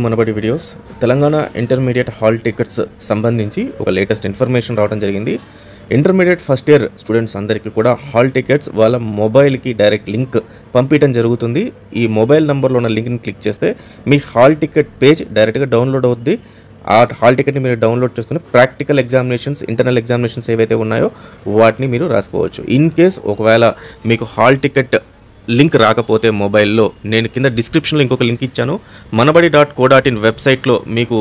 మనబడి videos Telangana intermediate hall tickets సంబంధించి ఒక latest information రావడం జరిగింది. ఇంటర్మీడియట్ ఫస్ట్ ఇయర్ స్టూడెంట్స్ అందరికీ కూడా హాల్ టికెట్స్ వాళ్ళ మొబైల్కి డైరెక్ట్ లింక్ పంపించడం జరుగుతుంది. ఈ మొబైల్ నెంబర్లో ఉన్న లింక్ని క్లిక్ చేస్తే మీ హాల్ టికెట్ పేజ్ డైరెక్ట్గా డౌన్లోడ్ అవుద్ది. ఆ హాల్ టికెట్ని మీరు డౌన్లోడ్ చేసుకుని ప్రాక్టికల్ ఎగ్జామినేషన్స్, ఇంటర్నల్ ఎగ్జామినేషన్స్ ఏవైతే ఉన్నాయో వాటిని మీరు రాసుకోవచ్చు. ఇన్ కేస్ ఒకవేళ మీకు హాల్ టికెట్ లింక్ రాకపోతే మొబైల్లో నేను కింద డిస్క్రిప్షన్లో ఇంకొక లింక్ ఇచ్చాను. manabadi.co.in వెబ్సైట్లో మీకు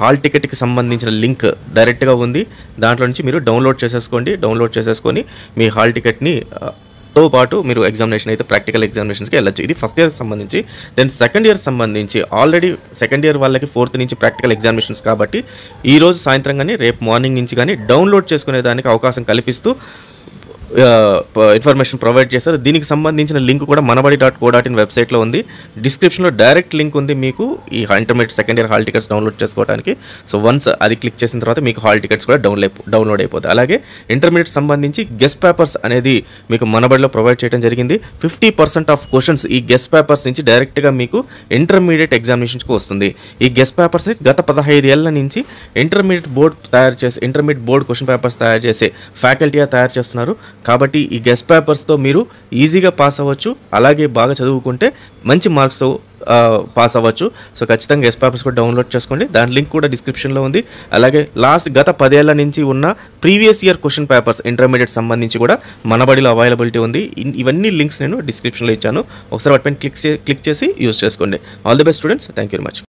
హాల్ టికెట్కి సంబంధించిన లింక్ డైరెక్ట్గా ఉంది. దాంట్లో నుంచి మీరు డౌన్లోడ్ చేసేసుకొని మీ హాల్ టికెట్ని తో పాటు మీరు ఎగ్జామినేషన్ అయితే ప్రాక్టికల్ ఎగ్జామినేషన్స్కి వెళ్ళచ్చు. ఇది ఫస్ట్ ఇయర్ సంబంధించి. దెన్ సెకండ్ ఇయర్ సంబంధించి ఆల్రెడీ సెకండ్ ఇయర్ వాళ్ళకి 4th నుంచి ప్రాక్టికల్ ఎగ్జామినేషన్స్ కాబట్టి ఈరోజు సాయంత్రం కానీ రేపు మార్నింగ్ నుంచి కానీ డౌన్లోడ్ చేసుకునే దానికి అవకాశం కల్పిస్తూ ఇన్ఫర్మేషన్ ప్రొవైడ్ చేస్తారు. దీనికి సంబంధించిన లింక్ కూడా manabadi.co.in వెబ్సైట్లో ఉంది. డిస్క్రిప్షన్లో డైరెక్ట్ లింక్ ఉంది మీకు ఈ intermediate second year hall tickets download చేసుకోవడానికి. సో వన్స్ అది క్లిక్ చేసిన తర్వాత మీకు హాల్ టికెట్స్ కూడా డౌన్లోడ్ అయిపోతాయి. అలాగే ఇంటర్మీడియట్ సంబంధించి గెస్ట్ పేపర్స్ అనేది మీకు మనబడిలో ప్రొవైడ్ చేయడం జరిగింది. 50% ఆఫ్ క్వశ్చన్స్ ఈ గెస్ట్ పేపర్స్ నుంచి డైరెక్ట్గా మీకు ఇంటర్మీడియట్ ఎగ్జామినేషన్స్కి వస్తుంది. ఈ గెస్ట్ పేపర్స్ని గత 15 ఏళ్ల నుంచి ఇంటర్మీడియట్ బోర్డ్ క్వశ్చన్ పేపర్స్ తయారు చేసే ఫ్యాకల్టీ తయారు చేస్తున్నారు. కాబట్టి ఈ గెస్ట్ పేపర్స్తో మీరు ఈజీగా పాస్ అవ్వచ్చు. అలాగే బాగా చదువుకుంటే మంచి మార్క్స్ పాస్ అవ్వచ్చు. సో ఖచ్చితంగా గెస్ట్ పేపర్స్ కూడా డౌన్లోడ్ చేసుకోండి. దాని లింక్ కూడా డిస్క్రిప్షన్లో ఉంది. అలాగే గత 10 ఏళ్ల నుంచి ఉన్న previous year question papers intermediate సంబంధించి కూడా మనబడిలో అవైలబిలిటీ ఉంది. ఇవన్నీ లింక్స్ నేను డిస్క్రిప్షన్లో ఇచ్చాను. ఒకసారి వాటిపైన క్లిక్ చేసి యూజ్ చేసుకోండి. All the best students. Thank you very much.